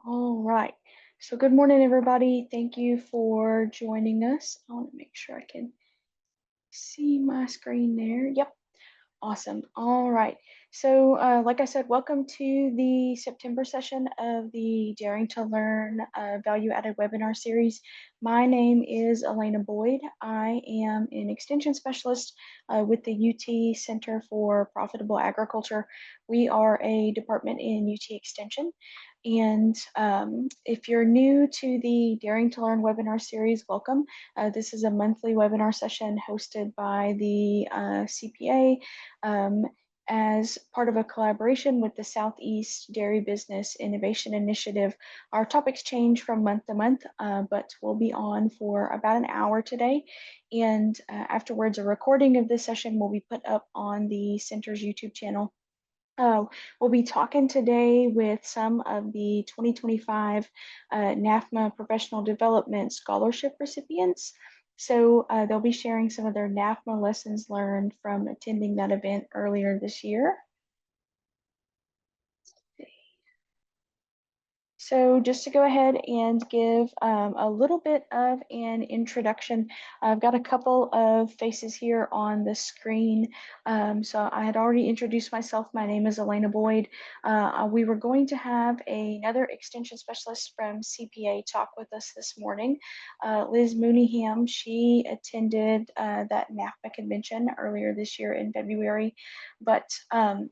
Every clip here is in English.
All right. So good morning, everybody. Thank you for joining us. I want to make sure I can see my screen there. Yep. Awesome. All right. So, like I said, welcome to the September session of the Daring to Learn Value Added webinar series. My name is Elena Boyd. I am an extension specialist with the UT Center for Profitable Agriculture. We are a department in UT Extension. And if you're new to the Daring to Learn webinar series, welcome. This is a monthly webinar session hosted by the CPA as part of a collaboration with the Southeast Dairy Business Innovation Initiative. Our topics change from month to month, but we'll be on for about an hour today. And afterwards, a recording of this session will be put up on the center's YouTube channel. We'll be talking today with some of the 2025 NAFDMA Professional Development Scholarship recipients. So they'll be sharing some of their NAFDMA lessons learned from attending that event earlier this year. So just to go ahead and give a little bit of an introduction, I've got a couple of faces here on the screen. So I had already introduced myself. My name is Elena Boyd. We were going to have another extension specialist from CPA talk with us this morning, Liz Mooneyham. She attended that NAFDMA convention earlier this year in February, but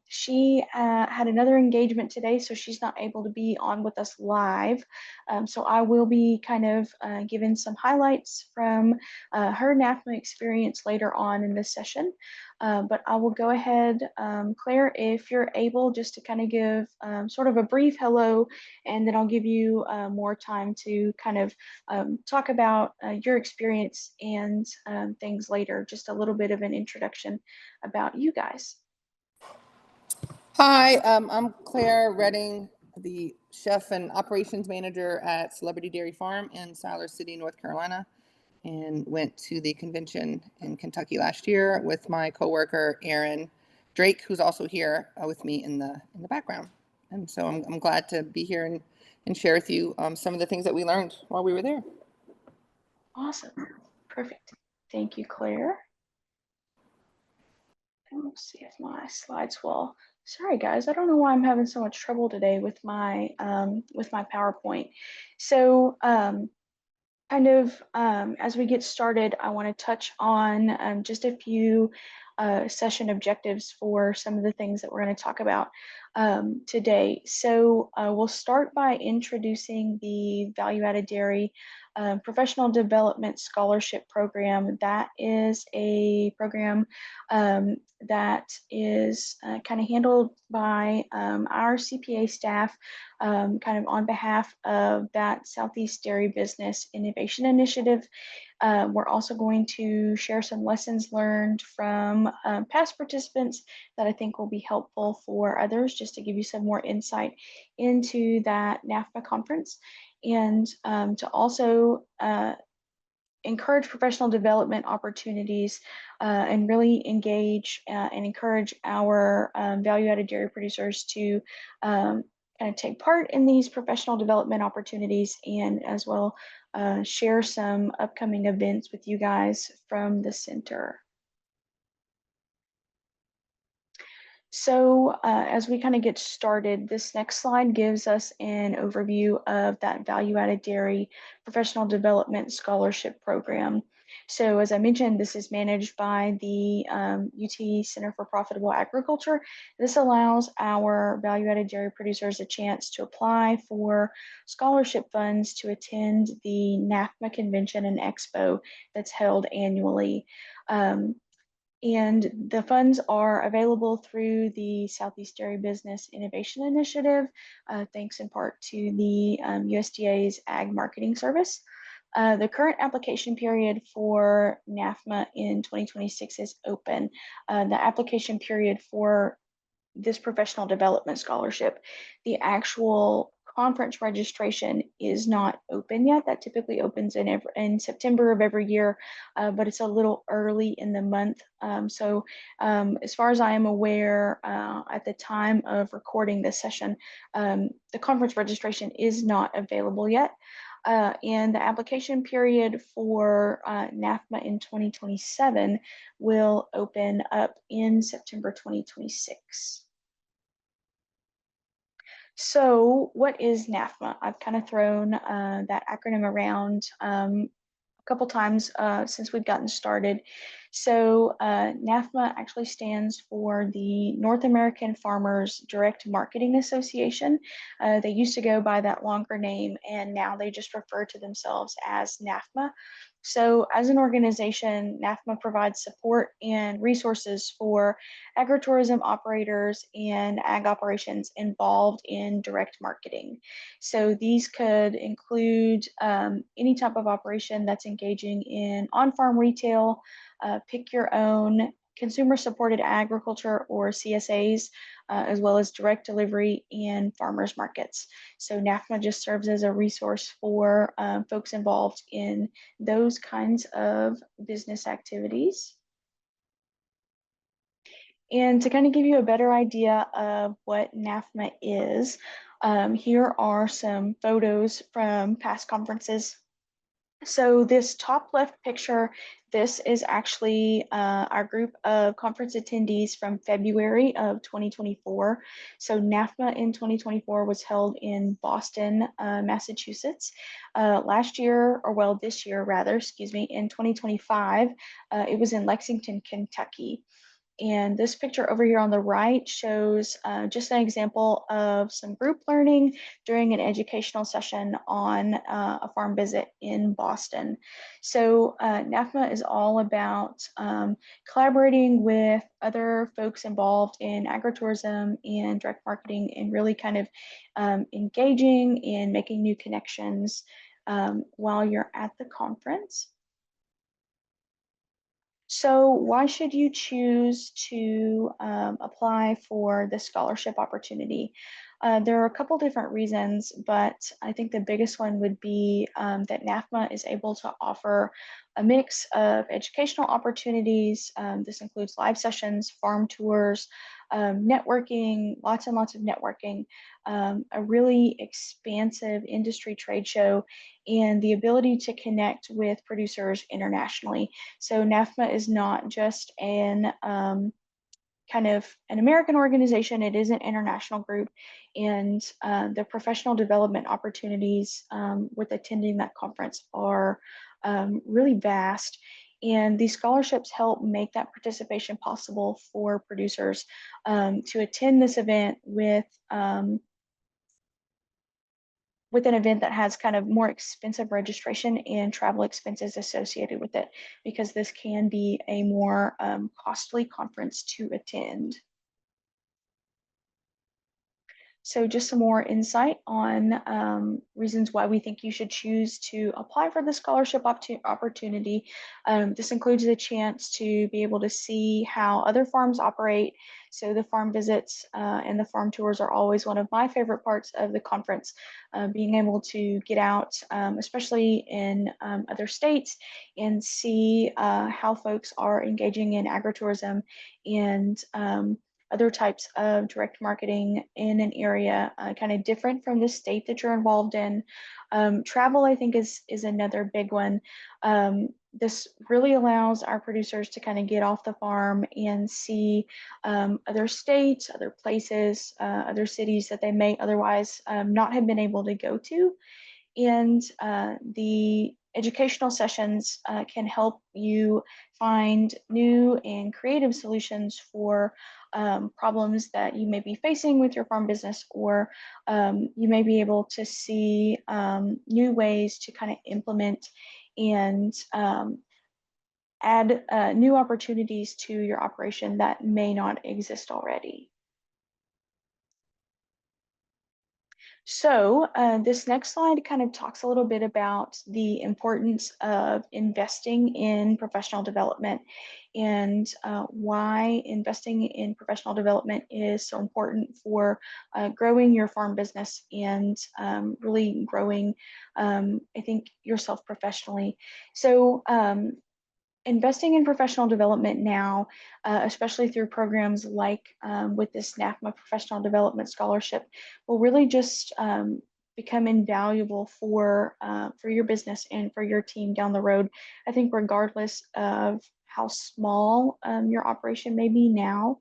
she had another engagement today, so she's not able to be on with us live. So I will be kind of giving some highlights from her NAFDMA experience later on in this session. But I will go ahead, Claire, if you're able, just to kind of give sort of a brief hello, and then I'll give you more time to kind of talk about your experience and things later, just a little bit of an introduction about you guys. Hi, I'm Claire Redding, the chef and operations manager at Celebrity Dairy Farm in Siler City, North Carolina, and went to the convention in Kentucky last year with my coworker Aaron Drake, who's also here with me in the background. And so I'm glad to be here and share with you some of the things that we learned while we were there. Awesome. Perfect. Thank you, Claire. Let's see if my slides will. Sorry guys, I don't know why I'm having so much trouble today with my PowerPoint. So as we get started, I want to touch on just a few session objectives for some of the things that we're going to talk about today. So we'll start by introducing the Value Added Dairy Professional Development Scholarship Program. That is a program that is kind of handled by our CPA staff, kind of on behalf of that Southeast Dairy Business Innovation Initiative. We're also going to share some lessons learned from past participants that I think will be helpful for others, just to give you some more insight into that NAFDMA conference, and to also encourage professional development opportunities and really engage and encourage our value-added dairy producers to kind of take part in these professional development opportunities, and as well share some upcoming events with you guys from the center. So as we kind of get started, this next slide gives us an overview of that Value-Added Dairy Professional Development Scholarship Program. So as I mentioned, this is managed by the UT Center for Profitable Agriculture. This allows our value-added dairy producers a chance to apply for scholarship funds to attend the NAFDMA convention and expo that's held annually. And the funds are available through the Southeast Dairy Business Innovation Initiative, thanks in part to the USDA's Ag Marketing Service. The current application period for NAFDMA in 2026 is open. The application period for this professional development scholarship, the actual conference registration is not open yet. That typically opens in September of every year, but it's a little early in the month. As far as I am aware, at the time of recording this session, the conference registration is not available yet. And the application period for NAFDMA in 2027 will open up in September 2026. So what is NAFDMA? I've kind of thrown that acronym around a couple times since we've gotten started. So NAFDMA actually stands for the North American Farmers Direct Marketing Association. They used to go by that longer name, and now they just refer to themselves as NAFDMA. So as an organization, NAFDMA provides support and resources for agritourism operators and ag operations involved in direct marketing. So these could include any type of operation that's engaging in on-farm retail, pick your own, consumer-supported agriculture or CSAs, as well as direct delivery and farmers markets. So NAFDMA just serves as a resource for folks involved in those kinds of business activities. And to kind of give you a better idea of what NAFDMA is, here are some photos from past conferences. So this top left picture, this is actually our group of conference attendees from February of 2024. So NAFDMA in 2024 was held in Boston, Massachusetts. Last year, or well, this year rather, excuse me, in 2025, it was in Lexington, Kentucky. And this picture over here on the right shows just an example of some group learning during an educational session on a farm visit in Boston. So NAFDMA is all about collaborating with other folks involved in agritourism and direct marketing and really kind of engaging and making new connections while you're at the conference. So why should you choose to apply for the scholarship opportunity? There are a couple different reasons, but I think the biggest one would be that NAFDMA is able to offer a mix of educational opportunities. This includes live sessions, farm tours, networking, lots and lots of networking, a really expansive industry trade show, and the ability to connect with producers internationally. So NAFDMA is not just an kind of an American organization, it is an international group, and the professional development opportunities with attending that conference are really vast. And these scholarships help make that participation possible for producers to attend this event with an event that has kind of more expensive registration and travel expenses associated with it, because this can be a more costly conference to attend. So just some more insight on reasons why we think you should choose to apply for the scholarship opportunity. This includes the chance to be able to see how other farms operate. So the farm visits and the farm tours are always one of my favorite parts of the conference. Being able to get out, especially in other states, and see how folks are engaging in agritourism and other types of direct marketing in an area kind of different from the state that you're involved in. Travel, I think, is another big one. This really allows our producers to kind of get off the farm and see other states, other places, other cities that they may otherwise not have been able to go to. And the educational sessions can help you find new and creative solutions for problems that you may be facing with your farm business, or you may be able to see new ways to kind of implement and add new opportunities to your operation that may not exist already. So this next slide kind of talks a little bit about the importance of investing in professional development. and why investing in professional development is so important for growing your farm business and really growing, I think, yourself professionally. So investing in professional development now, especially through programs like with this NAFDMA Professional Development Scholarship, will really just become invaluable for your business and for your team down the road. I think regardless of how small your operation may be now,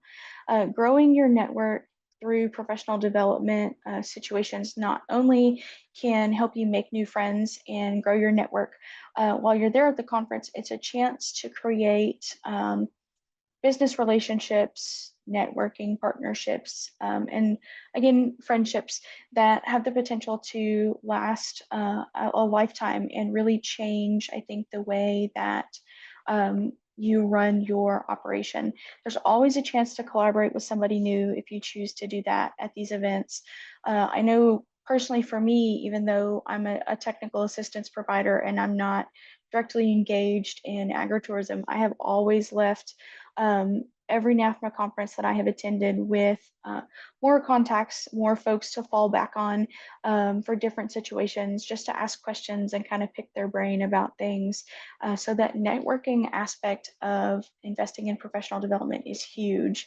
growing your network through professional development situations not only can help you make new friends and grow your network while you're there at the conference, it's a chance to create business relationships, networking partnerships, and again, friendships that have the potential to last a lifetime and really change, I think, the way that you run your operation. There's always a chance to collaborate with somebody new if you choose to do that at these events. I know personally for me, even though I'm a technical assistance provider and I'm not directly engaged in agritourism, I have always left every NAFDMA conference that I have attended with more contacts, more folks to fall back on for different situations, just to ask questions and kind of pick their brain about things. So that networking aspect of investing in professional development is huge.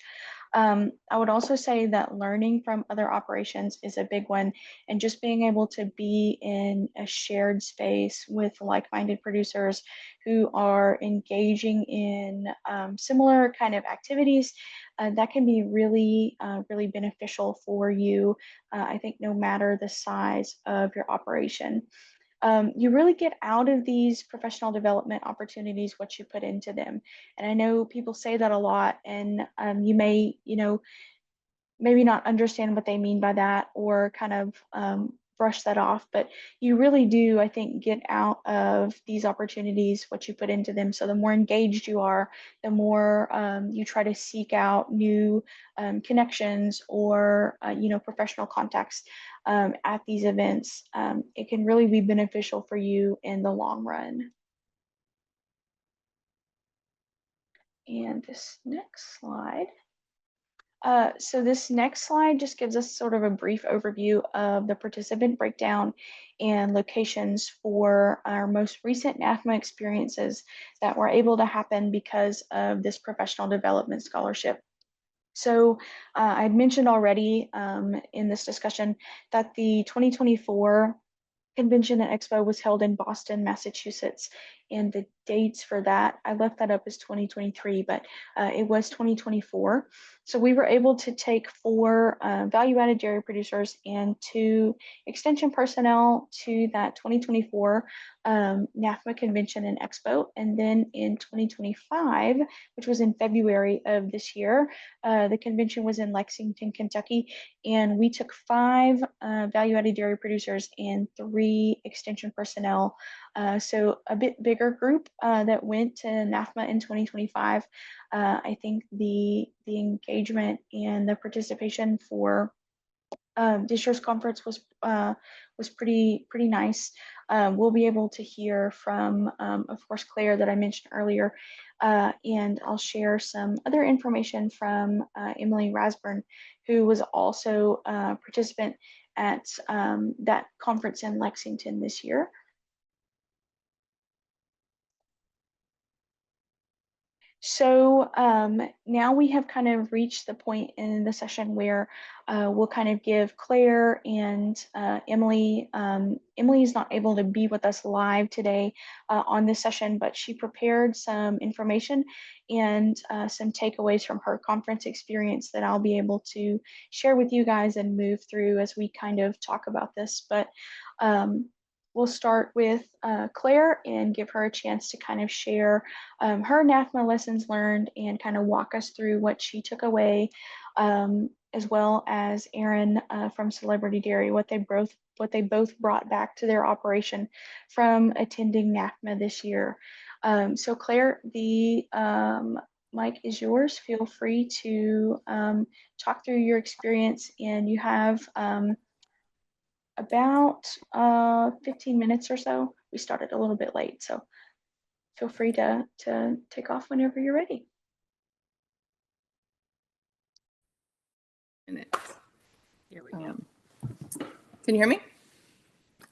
I would also say that learning from other operations is a big one, and just being able to be in a shared space with like-minded producers who are engaging in similar kind of activities, that can be really, really beneficial for you. I think no matter the size of your operation. You really get out of these professional development opportunities what you put into them. And I know people say that a lot, and you may, maybe not understand what they mean by that or kind of brush that off, but you really do, I think, get out of these opportunities what you put into them. So the more engaged you are, the more you try to seek out new connections or professional contacts at these events. It can really be beneficial for you in the long run. And this next slide. So this next slide just gives us sort of a brief overview of the participant breakdown and locations for our most recent NAFDMA experiences that were able to happen because of this professional development scholarship. So I mentioned already in this discussion that the 2024 Convention and Expo was held in Boston, Massachusetts, and the dates for that, I left that up as 2023, but it was 2024. So we were able to take 4 value-added dairy producers and 2 extension personnel to that 2024 NAFDMA Convention and Expo. And then in 2025, which was in February of this year, the convention was in Lexington, Kentucky, and we took 5 value-added dairy producers and 3 extension personnel. So a bit bigger group that went to NAFDMA in 2025. I think the engagement and the participation for this year's conference was pretty nice. We'll be able to hear from, of course, Claire that I mentioned earlier, and I'll share some other information from Emily Rasburn, who was also a participant at that conference in Lexington this year. So now we have kind of reached the point in the session where we'll kind of give Claire and Emily. Emily is not able to be with us live today on this session, but she prepared some information and some takeaways from her conference experience that I'll be able to share with you guys and move through as we kind of talk about this. But we'll start with Claire and give her a chance to kind of share her NAFDMA lessons learned and kind of walk us through what she took away, as well as Aaron from Celebrity Dairy, what they both brought back to their operation from attending NAFDMA this year. So Claire, the mic is yours. Feel free to talk through your experience, and you have about 15 minutes or so. We started a little bit late, so feel free to take off whenever you're ready. Here we go. Can you hear me?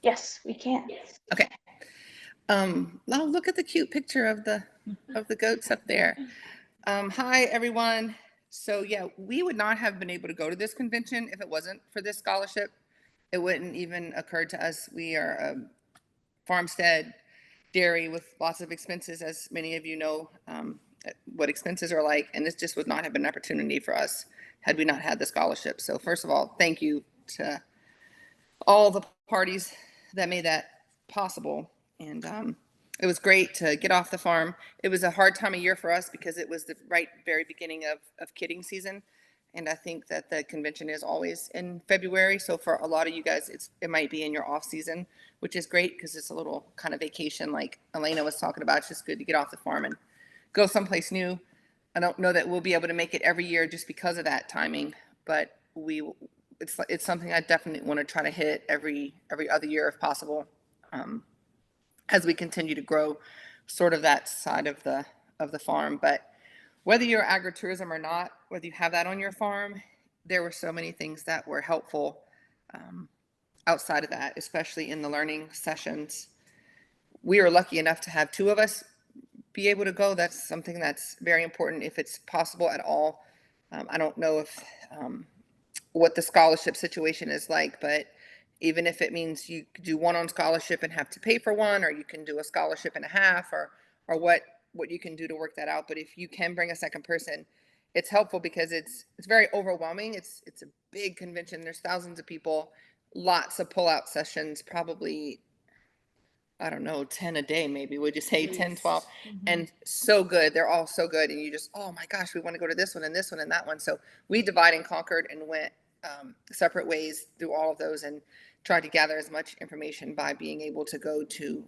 Yes, we can. Okay. Now look at the cute picture of the goats up there. Hi everyone. So yeah, we would not have been able to go to this convention if it wasn't for this scholarship. It wouldn't even occur to us. We are a farmstead dairy with lots of expenses, as many of you know what expenses are like, and this just would not have been an opportunity for us had we not had the scholarship. So first of all, thank you to all the parties that made that possible. And it was great to get off the farm. It was a hard time of year for us because it was the very beginning of kidding season. And I think that the convention is always in February. So for a lot of you guys, it might be in your off season, which is great because it's a little kind of vacation like Elena was talking about. It's just good to get off the farm and go someplace new. I don't know that we'll be able to make it every year just because of that timing, but it's something I definitely want to try to hit every other year if possible, as we continue to grow sort of that side of the farm. But whether you're agritourism or not, whether you have that on your farm, there were so many things that were helpful outside of that, especially in the learning sessions. We were lucky enough to have two of us be able to go. That's something that's very important if it's possible at all. I don't know if what the scholarship situation is like, but even if it means you do one on scholarship and have to pay for one, or you can do a scholarship and a half, or what you can do to work that out. But if you can bring a second person, it's helpful because it's very overwhelming. It's a big convention. There's thousands of people, lots of pull-out sessions, probably I don't know, 10 a day, maybe. Would you say 10, 12? And so good. They're all so good. And you just, oh my gosh, we want to go to this one and this one and that one. So we divide and conquered and went separate ways through all of those and tried to gather as much information by being able to go to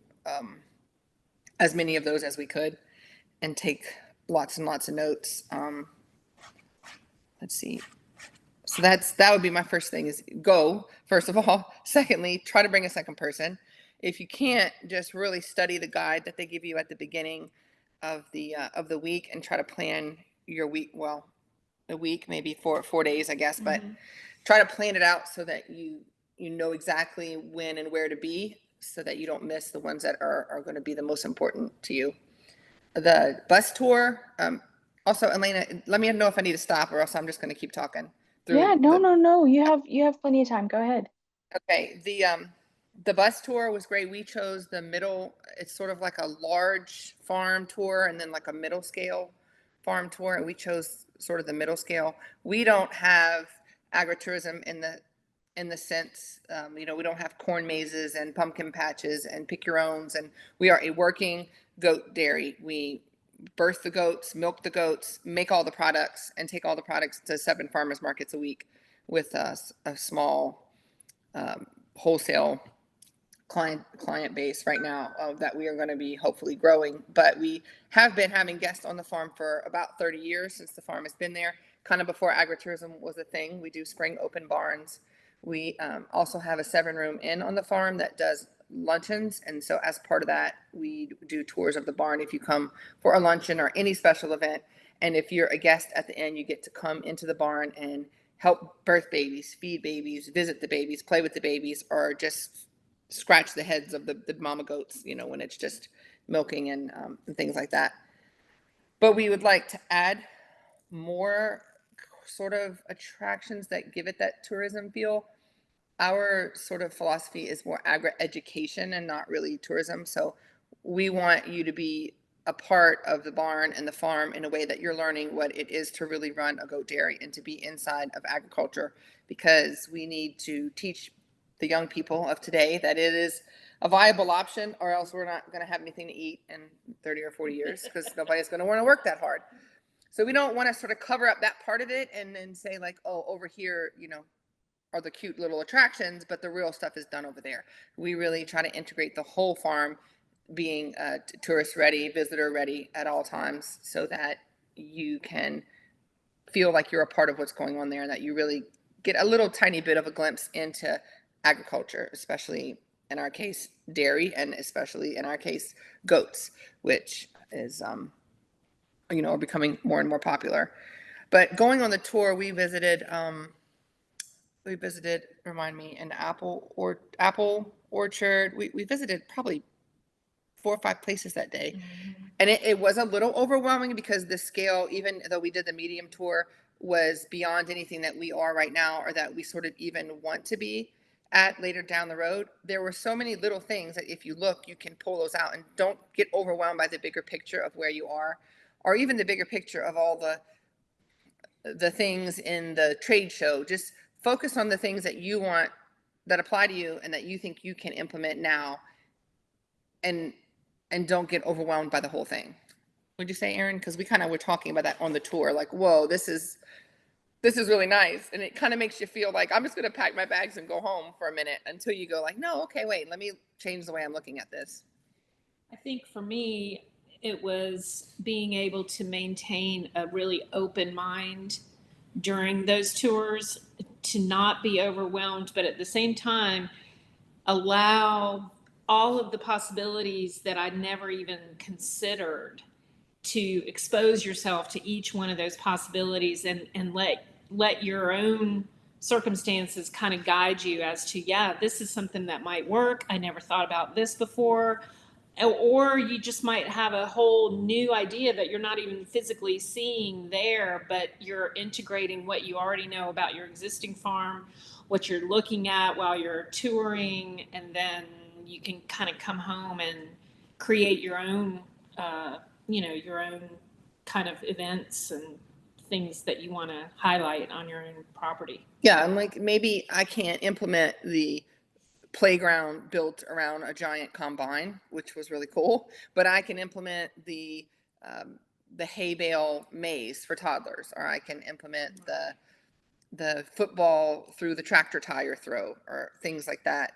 as many of those as we could and take lots and lots of notes. Let's see. So that would be my first thing is go, first of all. Secondly, try to bring a second person. If you can't, just really study the guide that they give you at the beginning of the week and try to plan your week. Well, a week, maybe 4 days, I guess, but try to plan it out so that you know exactly when and where to be so that you don't miss the ones that are going to be the most important to you. The bus tour, also, Elena, let me know if I need to stop or else I'm just going to keep talking Yeah, through no. You have plenty of time. Go ahead. Okay, the bus tour was great. We chose the middle. It's sort of like a large farm tour and then like a middle scale farm tour, and we chose sort of the middle scale. We don't have agritourism in the sense, we don't have corn mazes and pumpkin patches and pick your owns, and we are a working goat dairy. We birth the goats, milk the goats, make all the products, and take all the products to 7 farmers markets a week with a small wholesale client base right now that we are going to be hopefully growing. But we have been having guests on the farm for about 30 years since the farm has been there, kind of before agritourism was a thing. We do spring open barns. We also have a 7-room inn on the farm that does luncheons, and so as part of that we do tours of the barn if you come for a luncheon or any special event. And if you're a guest at the end, you get to come into the barn and help birth babies, feed babies, visit the babies, play with the babies, or just scratch the heads of the mama goats, when it's just milking and things like that. But we would like to add more sort of attractions that give it that tourism feel. Our sort of philosophy is more agri-education and not really tourism. So we want you to be a part of the barn and the farm in a way that you're learning what it is to really run a goat dairy and to be inside of agriculture, because we need to teach the young people of today that it is a viable option, or else we're not going to have anything to eat in 30 or 40 years because nobody's going to want to work that hard. So we don't want to sort of cover up that part of it and then say like, oh, over here, are the cute little attractions, but the real stuff is done over there. We really try to integrate the whole farm, being tourist ready, visitor ready at all times, so that you can feel like you're a part of what's going on there and that you really get a little tiny bit of a glimpse into agriculture, especially in our case, dairy, and especially in our case, goats, which is, are becoming more and more popular. But going on the tour, we visited, remind me, an apple orchard. We visited probably 4 or 5 places that day. And it was a little overwhelming because the scale, even though we did the medium tour, was beyond anything that we are right now or that we sort of even want to be at later down the road. There were so many little things that if you look, you can pull those out, and don't get overwhelmed by the bigger picture of where you are, or even the bigger picture of all the things in the trade show. Just focus on the things that you want, that apply to you and that you think you can implement now, and don't get overwhelmed by the whole thing. Would you say, Erin? Because we kind of were talking about that on the tour, like, whoa, this is really nice. And it kind of makes you feel like I'm just going to pack my bags and go home for a minute, until you go like, no, okay, wait, let me change the way I'm looking at this. I think for me, it was being able to maintain a really open mind during those tours, to not be overwhelmed, but at the same time, allow all of the possibilities that I'd never even considered, to expose yourself to each one of those possibilities, and let your own circumstances kind of guide you as to, yeah, this is something that might work. I never thought about this before. Or you just might have a whole new idea that you're not even physically seeing there, but you're integrating what you already know about your existing farm, what you're looking at while you're touring, and then you can kind of come home and create your own, your own kind of events and things that you want to highlight on your own property. Yeah, and like, maybe I can't implement the playground built around a giant combine, which was really cool, but I can implement the hay bale maze for toddlers, or I can implement the football through the tractor tire throw, or things like that.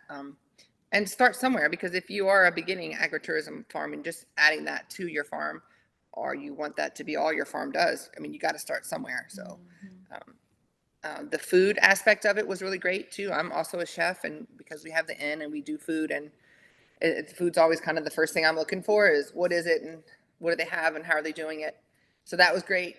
And start somewhere, because if you are a beginning agritourism farm and just adding that to your farm, or you want that to be all your farm does, I mean, you got to start somewhere. So the food aspect of it was really great too. I'm also a chef, and because we have the inn and we do food, and food's always kind of the first thing I'm looking for, is what is it and what do they have and how are they doing it. So that was great.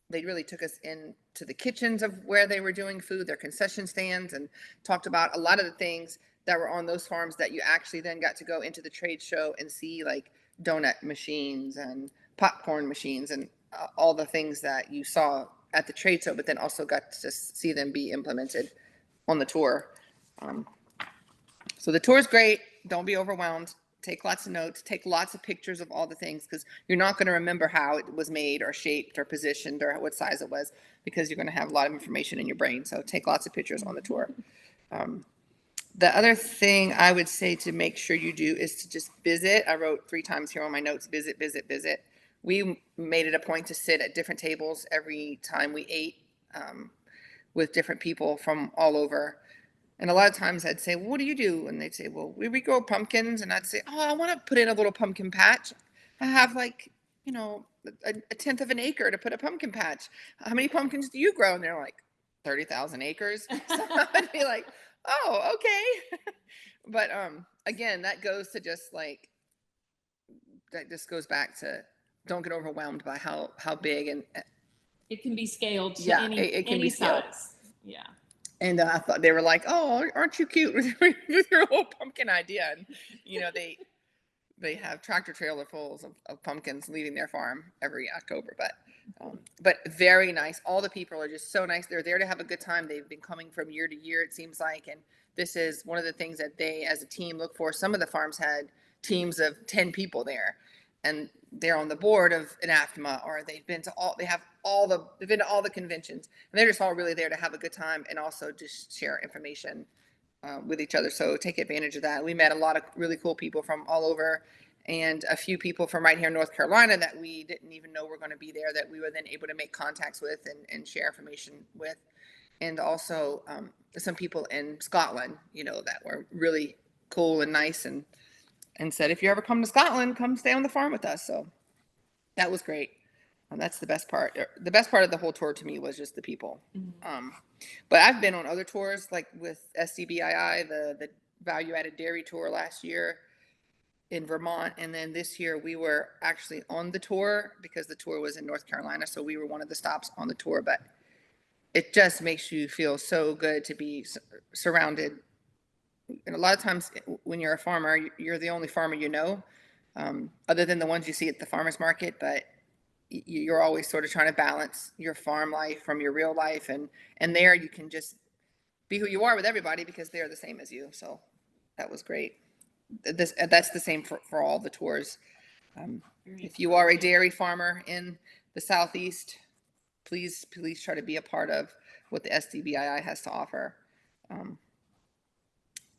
They really took us into the kitchens of where they were doing food, their concession stands, and talked about a lot of the things that were on those farms that you actually then got to go into the trade show and see, like donut machines and popcorn machines, and all the things that you saw at the trade show, but then also got to see them be implemented on the tour. So the tour is great. Don't be overwhelmed. Take lots of notes. Take lots of pictures of all the things, because you're not going to remember how it was made or shaped or positioned or what size it was, because you're going to have a lot of information in your brain. So take lots of pictures on the tour. The other thing I would say to make sure you do is to just visit. I wrote 3 times here on my notes: visit, visit, visit. We made it a point to sit at different tables every time we ate, with different people from all over. And a lot of times I'd say, well, what do you do? And they'd say, well, we grow pumpkins. And I'd say, oh, I want to put in a little pumpkin patch. I have like, a tenth of an acre to put a pumpkin patch. How many pumpkins do you grow? And they're like, 30,000 acres. So I'd be like, oh, okay. But again, that goes back to, don't get overwhelmed by how big, and It can be scaled to yeah, any it can be scaled. size. Yeah. And I thought they were like, oh, aren't you cute with your whole pumpkin idea? And they have tractor trailer fulls of pumpkins leaving their farm every October. But very nice. All the people are just so nice. They're there to have a good time. They've been coming from year to year, it seems like. And this is one of the things that they, as a team, look for. Some of the farms had teams of 10 people there, and they're on the board of an NAFDMA, or they've been to all the conventions, and they're just all really there to have a good time and also just share information with each other. So take advantage of that. We met a lot of really cool people from all over, and a few people from right here in North Carolina that we didn't even know were going to be there, that we were then able to make contacts with and share information with. And also some people in Scotland, that were really cool and nice, and said, if you ever come to Scotland, come stay on the farm with us. So that was great. That's the best part. The best part of the whole tour to me was just the people. But I've been on other tours, like with SCBII, the Value Added Dairy Tour last year in Vermont. And then this year we were actually on the tour because the tour was in North Carolina. So we were one of the stops on the tour. But it just makes you feel so good to be surrounded. And a lot of times when you're a farmer, you're the only farmer you know, other than the ones you see at the farmer's market. But you're always sort of trying to balance your farm life from your real life. And there you can just be who you are with everybody because they're the same as you. So that was great. That's the same for all the tours. If you are a dairy farmer in the Southeast, please try to be a part of what the SDBII has to offer.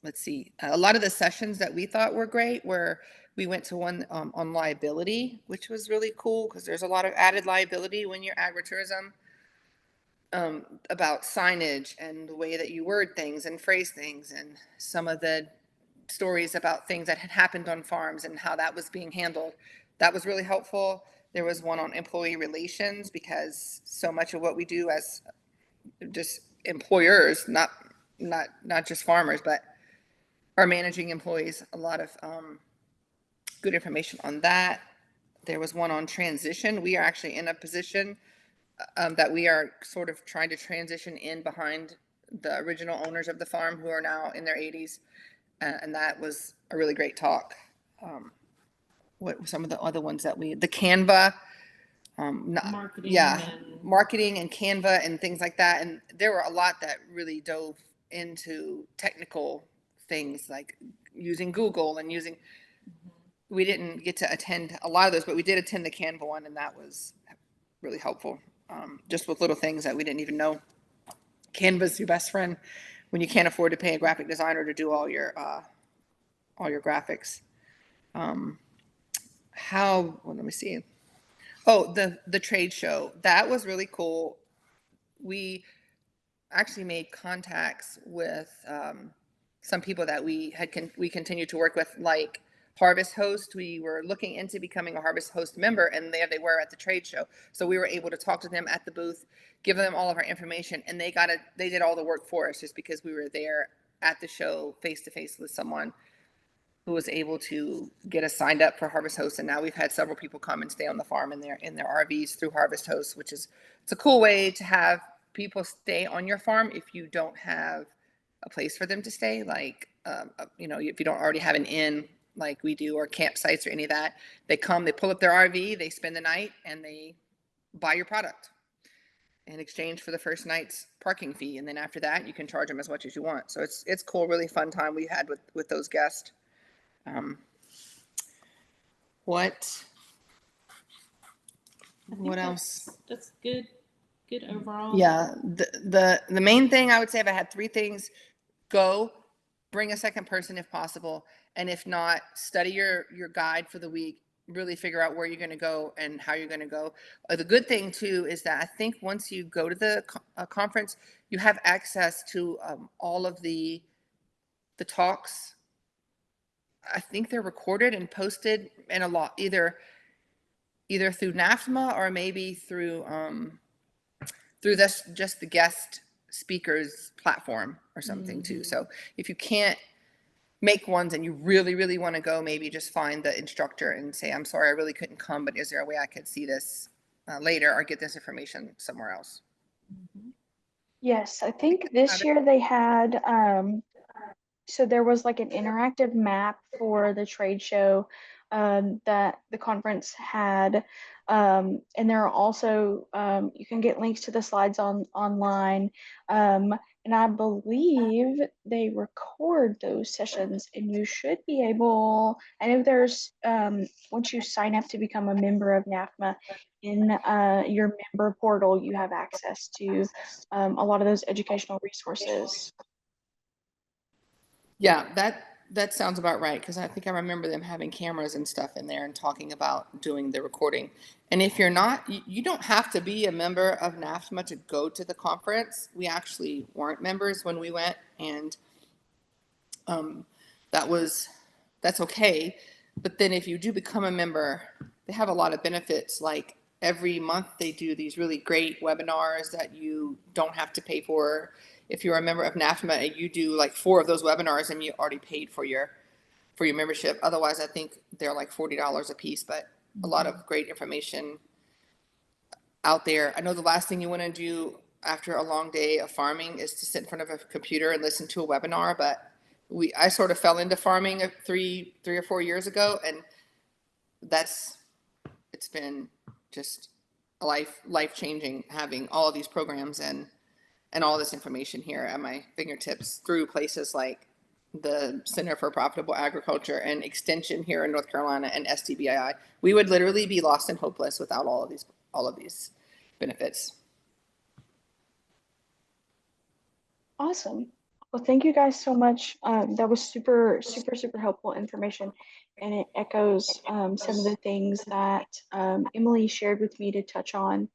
Let's see, a lot of the sessions that we thought were great were, we went to one on liability, which was really cool because there's a lot of added liability when you're agritourism, about signage and the way that you word things and phrase things, and some of the stories about things that had happened on farms and how that was being handled. That was really helpful. There was one on employee relations because so much of what we do as just employers, not just farmers, but are managing employees, a lot of good information on that. There was one on transition. We are actually in a position that we are sort of trying to transition in behind the original owners of the farm who are now in their 80s. And that was a really great talk. What were some of the other ones that the Canva, Marketing and marketing and Canva and things like that. And there were a lot that really dove into technical things like using Google and using, we didn't get to attend a lot of those, but we did attend the Canva one, and that was really helpful. Just with little things that we didn't even know. Canva's your best friend when you can't afford to pay a graphic designer to do all your graphics. Well, let me see. Oh, the trade show. That was really cool. We actually made contacts with some people that we continue to work with, like Harvest Host. We were looking into becoming a Harvest Host member, and there they were at the trade show. So we were able to talk to them at the booth, give them all of our information, and they did all the work for us just because we were there at the show face to face with someone who was able to get us signed up for Harvest Host. And now we've had several people come and stay on the farm in their RVs through Harvest Host, which is, it's a cool way to have people stay on your farm if you don't have a place for them to stay, like if you don't already have an inn like we do, or campsites or any of that. They come, they pull up their RV, they spend the night, and they buy your product in exchange for the first night's parking fee. And then after that, you can charge them as much as you want. So it's cool, really fun time we had with those guests. What else? That's good overall. Yeah, the main thing I would say, if I had three things, go, bring a second person if possible, and if not, study your guide for the week, really figure out where you're going to go and how you're going to go. The good thing too is that I think once you go to the conference, you have access to all of the talks. I think they're recorded and posted in a lot, either through NAFDMA or maybe through this, just the guest speakers platform or something too. So if you can't make ones and you really, really want to go, maybe just find the instructor and say, I'm sorry, I really couldn't come, but is there a way I could see this later or get this information somewhere else? Yes, I think this year they had so there was like an interactive map for the trade show that the conference had, and there are also you can get links to the slides online, and I believe they record those sessions, and you should be able. I know there's once you sign up to become a member of NAFDMA, in your member portal, you have access to a lot of those educational resources. Yeah, that sounds about right, because I think I remember them having cameras and stuff in there and talking about doing the recording. And if you're not, you don't have to be a member of NAFDMA to go to the conference. We actually weren't members when we went, and that's okay. But then if you do become a member, they have a lot of benefits, like every month they do these really great webinars that you don't have to pay for. If you're a member of NAFDMA, you do like 4 of those webinars and you already paid for your membership. Otherwise, I think they're like $40 a piece, but a lot of great information out there. I know the last thing you want to do after a long day of farming is to sit in front of a computer and listen to a webinar, but I sort of fell into farming 3 or 4 years ago, and it's been just life changing having all of these programs and all this information here at my fingertips through places like the Center for Profitable Agriculture and Extension here in North Carolina and STBII. We would literally be lost and hopeless without all of these benefits. Awesome. Well, thank you guys so much. That was super helpful information, and it echoes some of the things that Emily shared with me to touch on.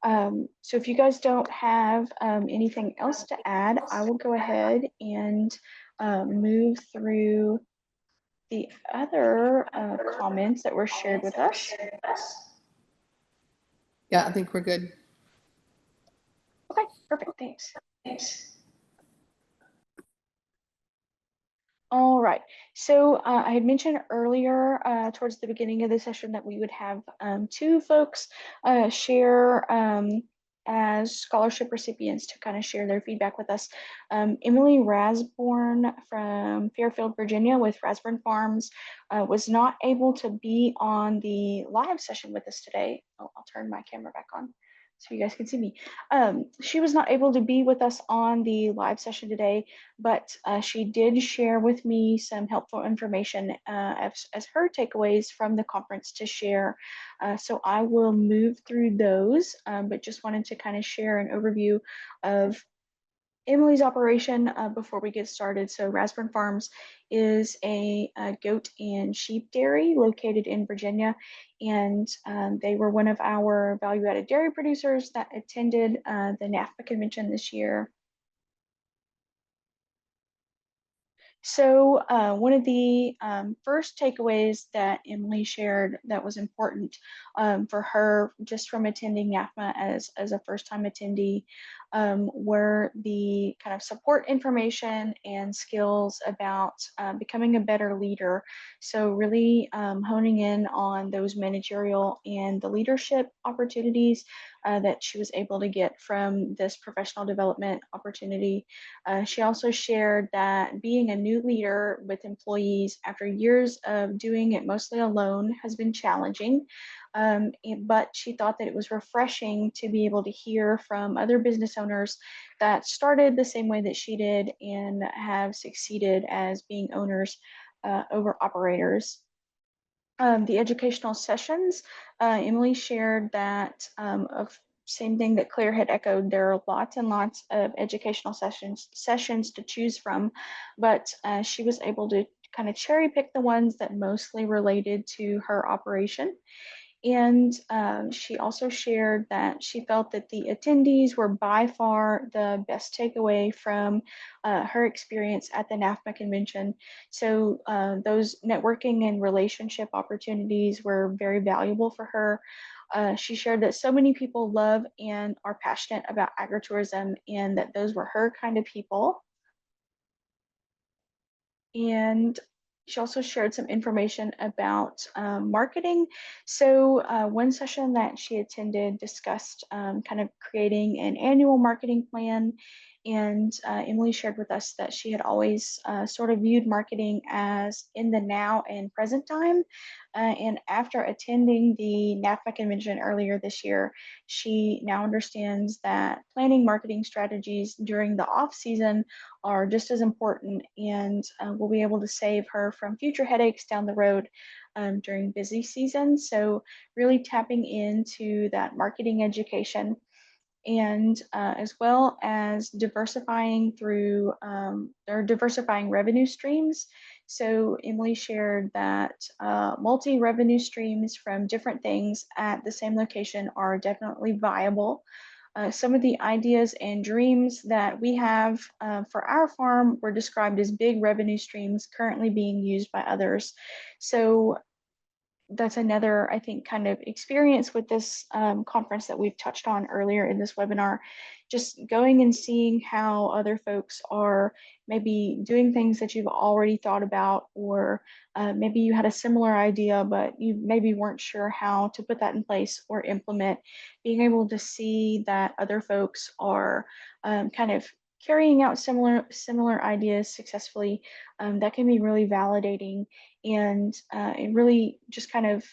So if you guys don't have anything else to add, I will go ahead and move through the other comments that were shared with us. Yeah, I think we're good. Okay, perfect. Thanks. All right. So I had mentioned earlier towards the beginning of the session that we would have 2 folks share as scholarship recipients to kind of share their feedback with us. Emily Rasborn from Fairfield, Virginia with Rasborn Farms was not able to be on the live session with us today. Oh, I'll turn my camera back on so you guys can see me. She was not able to be with us on the live session today, but she did share with me some helpful information as her takeaways from the conference to share. So I will move through those, but just wanted to kind of share an overview of Emily's operation before we get started. So Rasborn Farms is a goat and sheep dairy located in Virginia, and they were one of our value-added dairy producers that attended the NAFDMA convention this year. So one of the first takeaways that Emily shared that was important for her just from attending NAFDMA as a first-time attendee were the kind of support information and skills about becoming a better leader. So really honing in on those managerial and the leadership opportunities that she was able to get from this professional development opportunity. She also shared that being a new leader with employees after years of doing it mostly alone has been challenging, but she thought that it was refreshing to be able to hear from other business owners that started the same way that she did and have succeeded as being owners over operators. The educational sessions, Emily shared that of same thing that Claire had echoed. There are lots and lots of educational sessions to choose from, but she was able to kind of cherry pick the ones that mostly related to her operation. And she also shared that she felt that the attendees were by far the best takeaway from her experience at the NAFDMA convention. So those networking and relationship opportunities were very valuable for her. She shared that so many people love and are passionate about agritourism and that those were her kind of people. And she also shared some information about marketing. So one session that she attended discussed kind of creating an annual marketing plan. And Emily shared with us that she had always sort of viewed marketing as in the now and present time. And after attending the NAFDMA convention earlier this year, she now understands that planning marketing strategies during the off season are just as important and will be able to save her from future headaches down the road during busy season. So really tapping into that marketing education and as well as diversifying through or diversifying revenue streams. So Emily shared that multi-revenue streams from different things at the same location are definitely viable. Some of the ideas and dreams that we have for our farm were described as big revenue streams currently being used by others. So that's another, I think, kind of experience with this conference that we've touched on earlier in this webinar. Just going and seeing how other folks are maybe doing things that you've already thought about, or maybe you had a similar idea, but you maybe weren't sure how to put that in place or implement. Being able to see that other folks are kind of carrying out similar ideas successfully, that can be really validating, and it really just kind of,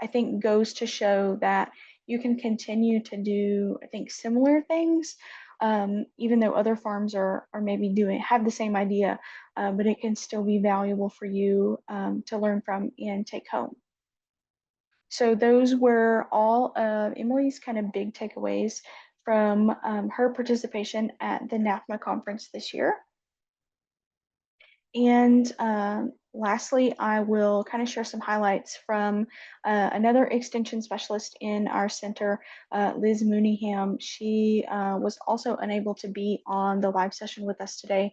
I think, goes to show that you can continue to do, I think, similar things, even though other farms are maybe have the same idea, but it can still be valuable for you to learn from and take home. So those were all of Emily's kind of big takeaways from her participation at the NAFDMA conference this year. And lastly, I will kind of share some highlights from another extension specialist in our center, Liz Mooneyham. She was also unable to be on the live session with us today,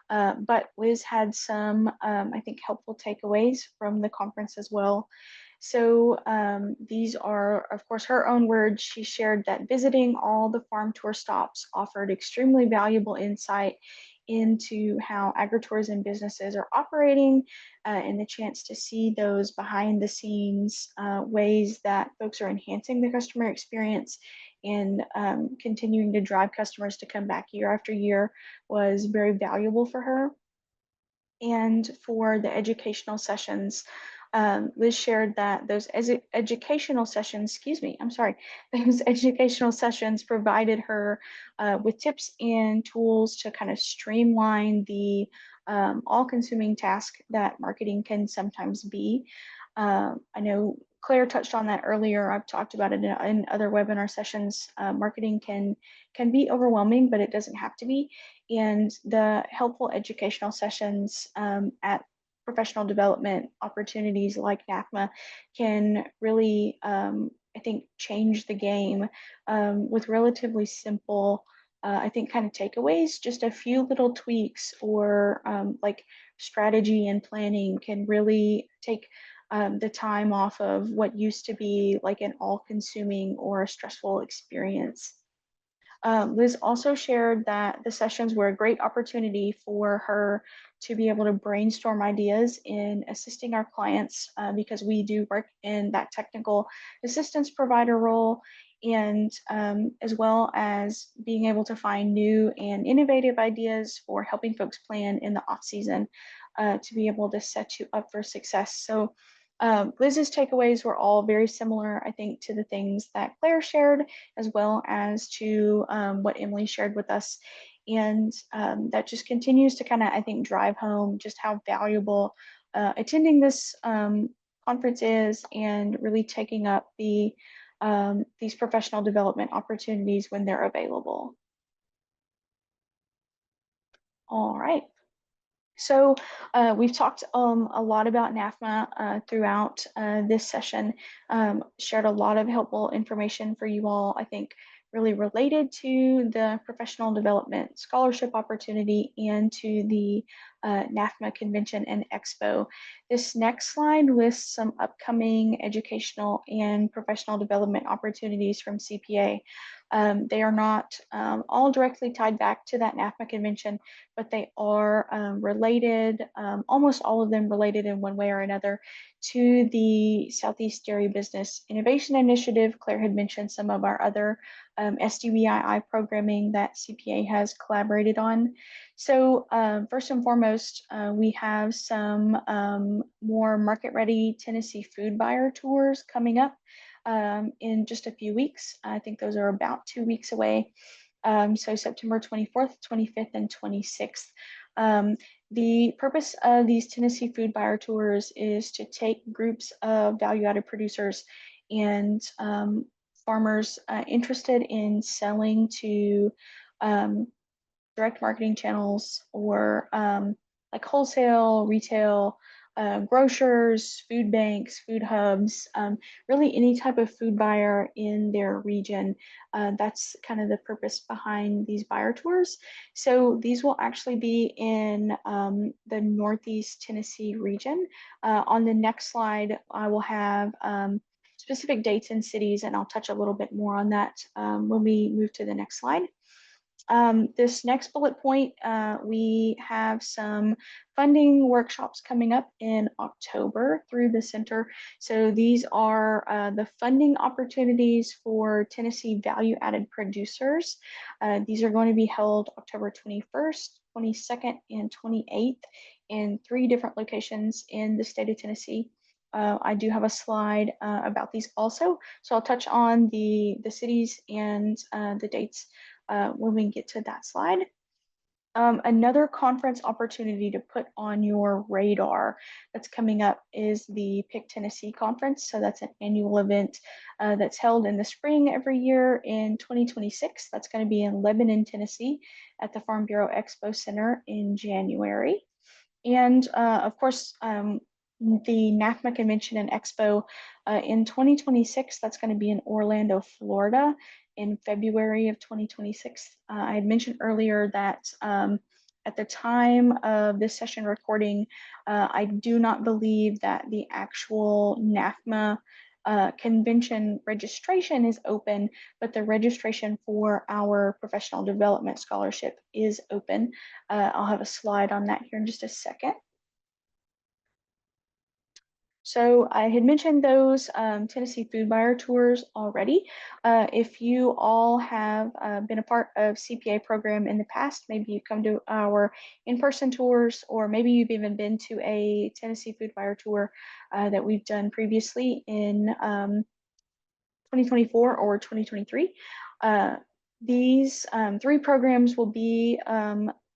but Liz had some, I think, helpful takeaways from the conference as well. So these are, of course, her own words. She shared that visiting all the farm tour stops offered extremely valuable insight into how agritourism businesses are operating, and the chance to see those behind the scenes ways that folks are enhancing the customer experience and continuing to drive customers to come back year after year was very valuable for her. And for the educational sessions, Liz shared that those educational sessions, excuse me, I'm sorry, those educational sessions provided her with tips and tools to kind of streamline the all-consuming task that marketing can sometimes be. I know Claire touched on that earlier. I've talked about it in other webinar sessions. Marketing can be overwhelming, but it doesn't have to be. And the helpful educational sessions at professional development opportunities like NAFDMA can really, I think, change the game with relatively simple, I think, kind of takeaways. Just a few little tweaks or like strategy and planning can really take the time off of what used to be like an all-consuming or a stressful experience. Liz also shared that the sessions were a great opportunity for her to be able to brainstorm ideas in assisting our clients, because we do work in that technical assistance provider role, and as well as being able to find new and innovative ideas for helping folks plan in the off season to be able to set you up for success. So Liz's takeaways were all very similar, I think, to the things that Claire shared, as well as to what Emily shared with us. And that just continues to kind of, I think, drive home just how valuable attending this conference is, and really taking up these professional development opportunities when they're available. All right. So we've talked a lot about NAFDMA throughout this session, shared a lot of helpful information for you all, I think, really related to the professional development scholarship opportunity and to the NAFDMA convention and expo. This next slide lists some upcoming educational and professional development opportunities from CPA. They are not all directly tied back to that NAFDMA convention, but they are related, almost all of them related in one way or another to the Southeast Dairy Business Innovation Initiative. Claire had mentioned some of our other SDBII programming that CPA has collaborated on. So first and foremost, we have some more market-ready Tennessee food buyer tours coming up in just a few weeks. I think those are about 2 weeks away. So September 24th, 25th, and 26th. The purpose of these Tennessee food buyer tours is to take groups of value-added producers and farmers interested in selling to direct marketing channels, or like wholesale, retail, grocers, food banks, food hubs, really any type of food buyer in their region. That's kind of the purpose behind these buyer tours. So these will actually be in the Northeast Tennessee region. On the next slide, I will have specific dates and cities, and I'll touch a little bit more on that when we move to the next slide. This next bullet point, we have some funding workshops coming up in October through the center. So these are the funding opportunities for Tennessee value-added producers. These are going to be held October 21st, 22nd, and 28th in 3 different locations in the state of Tennessee. I do have a slide about these also, so I'll touch on the cities and the dates when we get to that slide. Another conference opportunity to put on your radar that's coming up is the Pick Tennessee Conference. So that's an annual event that's held in the spring every year in 2026. That's going to be in Lebanon, Tennessee at the Farm Bureau Expo Center in January. And of course, the NAFDMA Convention and Expo in 2026, that's going to be in Orlando, Florida in February of 2026. I had mentioned earlier that at the time of this session recording, I do not believe that the actual NAFDMA convention registration is open, but the registration for our professional development scholarship is open. I'll have a slide on that here in just a second. So I had mentioned those Tennessee food buyer tours already. If you all have been a part of CPA program in the past, maybe you come to our in-person tours, or maybe you've even been to a Tennessee food buyer tour that we've done previously in 2024 or 2023. These 3 programs will be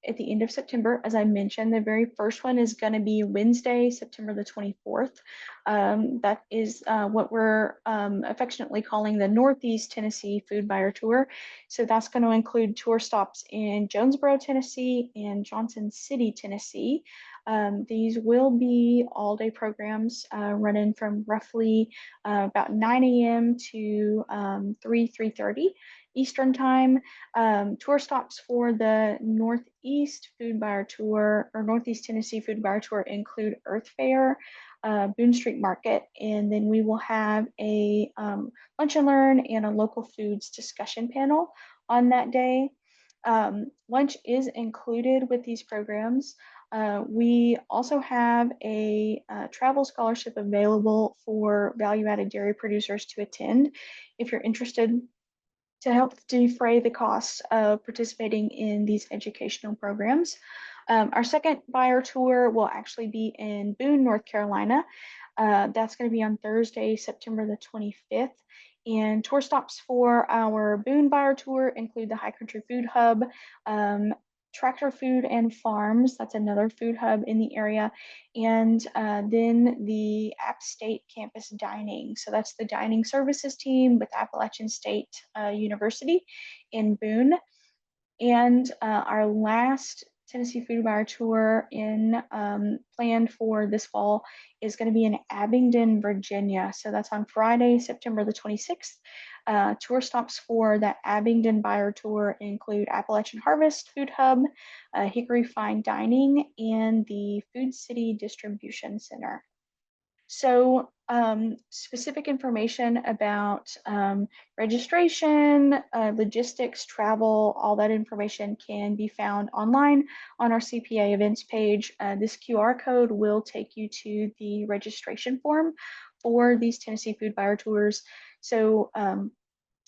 at the end of September. As I mentioned, the very first one is going to be Wednesday, September the 24th. That is what we're affectionately calling the Northeast Tennessee Food Buyer Tour. So that's going to include tour stops in Jonesboro, Tennessee and Johnson City, Tennessee. These will be all-day programs running from roughly about 9 a.m. to 3:30 Eastern time. Tour stops for the Northeast Food Buyer Tour or Northeast Tennessee Food Buyer Tour include Earth Fair, Boone Street Market, and then we will have a lunch and learn and a local foods discussion panel on that day. Lunch is included with these programs. We also have a travel scholarship available for value-added dairy producers to attend if you're interested, to help defray the costs of participating in these educational programs. Our second buyer tour will actually be in Boone, North Carolina. That's going to be on Thursday, September the 25th. And tour stops for our Boone buyer tour include the High Country Food Hub, Tractor Food and Farms, that's another food hub in the area, and then the App State Campus Dining. So that's the dining services team with Appalachian State University in Boone. And our last Tennessee Food Buyer Tour planned for this fall is going to be in Abingdon, Virginia. So that's on Friday, September the 26th. Tour stops for that Abingdon Buyer Tour include Appalachian Harvest Food Hub, Hickory Fine Dining, and the Food City Distribution Center. So specific information about registration, logistics, travel, all that information can be found online on our CPA events page. This QR code will take you to the registration form for these Tennessee Food Buyer Tours. So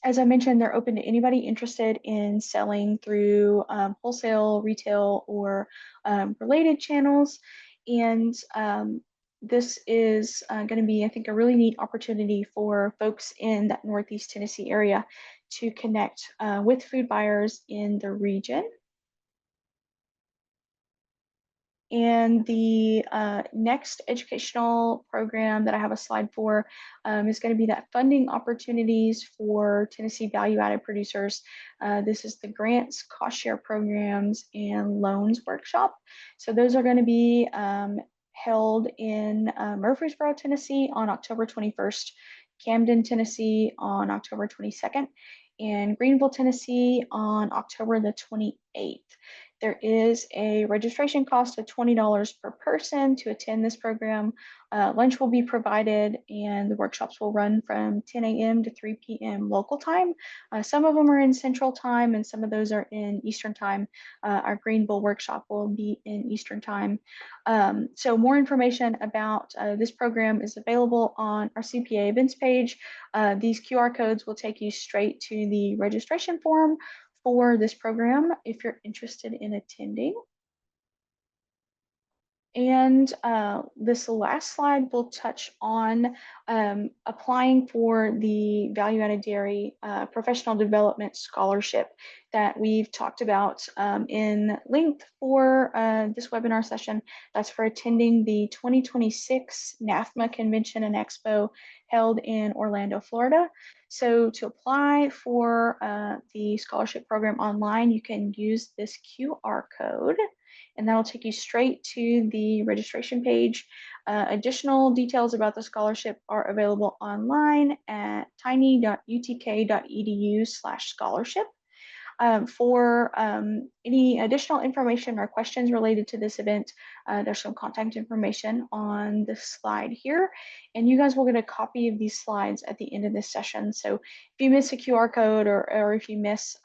as I mentioned, they're open to anybody interested in selling through wholesale, retail, or related channels. And this is going to be, I think, a really neat opportunity for folks in that Northeast Tennessee area to connect with food buyers in the region. And the next educational program that I have a slide for is going to be that funding opportunities for Tennessee value-added producers. This is the grants, cost share programs, and loans workshop. So those are going to be held in Murfreesboro, Tennessee on October 21st, Camden, Tennessee on October 22nd, and Greenville, Tennessee on October the 28th. There is a registration cost of $20 per person to attend this program. Lunch will be provided, and the workshops will run from 10 a.m. to 3 p.m. local time. Some of them are in Central Time, and some of those are in Eastern Time. Our Greenville workshop will be in Eastern Time. So more information about this program is available on our CPA events page. These QR codes will take you straight to the registration form for this program if you're interested in attending. And this last slide will touch on applying for the Value-Added Dairy Professional Development Scholarship that we've talked about in length for this webinar session. That's for attending the 2026 NAFDMA Convention and Expo held in Orlando, Florida. So to apply for the scholarship program online, you can use this QR code, and that'll take you straight to the registration page. Additional details about the scholarship are available online at tiny.utk.edu/scholarship. For any additional information or questions related to this event, there's some contact information on this slide here, and you guys will get a copy of these slides at the end of this session. So if you miss a QR code or if you miss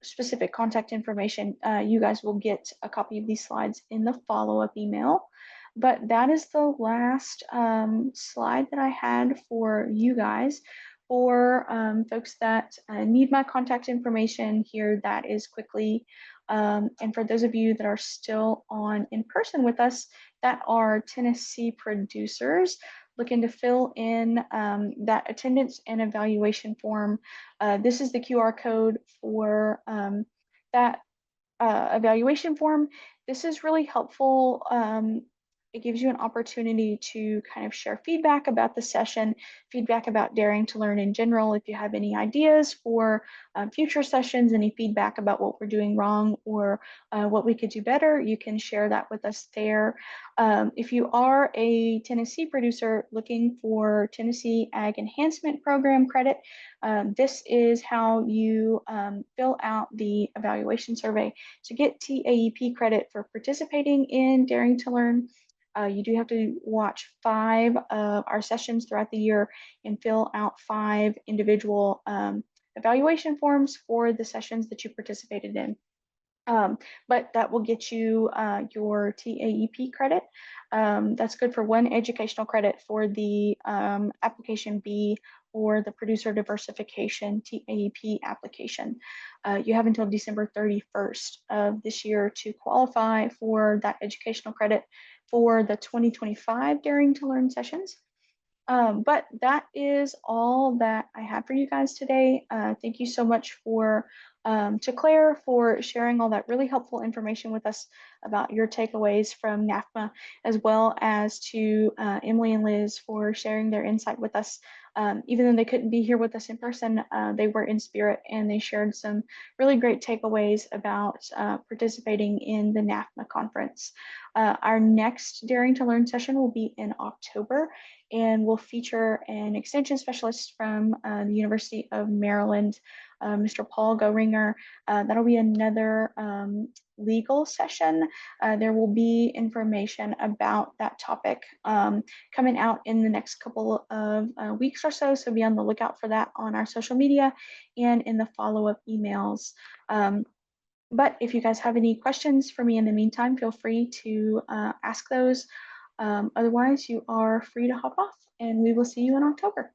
specific contact information, you guys will get a copy of these slides in the follow-up email. But that is the last slide that I had for you guys. For folks that need my contact information here, that is quickly. And for those of you that are still on in person with us, that are Tennessee producers looking to fill in that attendance and evaluation form. This is the QR code for that evaluation form. This is really helpful. It gives you an opportunity to kind of share feedback about the session, feedback about Daring to Learn in general. If you have any ideas for future sessions, any feedback about what we're doing wrong or what we could do better, you can share that with us there. If you are a Tennessee producer looking for Tennessee Ag Enhancement Program credit, this is how you fill out the evaluation survey to get TAEP credit for participating in Daring to Learn. You do have to watch 5 of our sessions throughout the year and fill out 5 individual evaluation forms for the sessions that you participated in. But that will get you your TAEP credit. That's good for 1 educational credit for the application B or the producer diversification TAEP application. You have until December 31st of this year to qualify for that educational credit for the 2025 Daring to Learn sessions. But that is all that I have for you guys today. Thank you so much to Claire for sharing all that really helpful information with us about your takeaways from NAFDMA, as well as to Emily and Liz for sharing their insight with us. Even though they couldn't be here with us in person, they were in spirit and they shared some really great takeaways about participating in the NAFDMA conference. Our next Daring to Learn session will be in October, and we'll feature an extension specialist from the University of Maryland, Mr. Paul Goeringer. That'll be another legal session. There will be information about that topic coming out in the next couple of weeks or so, so be on the lookout for that on our social media and in the follow-up emails. But if you guys have any questions for me in the meantime, feel free to ask those. Otherwise, you are free to hop off, and we will see you in October.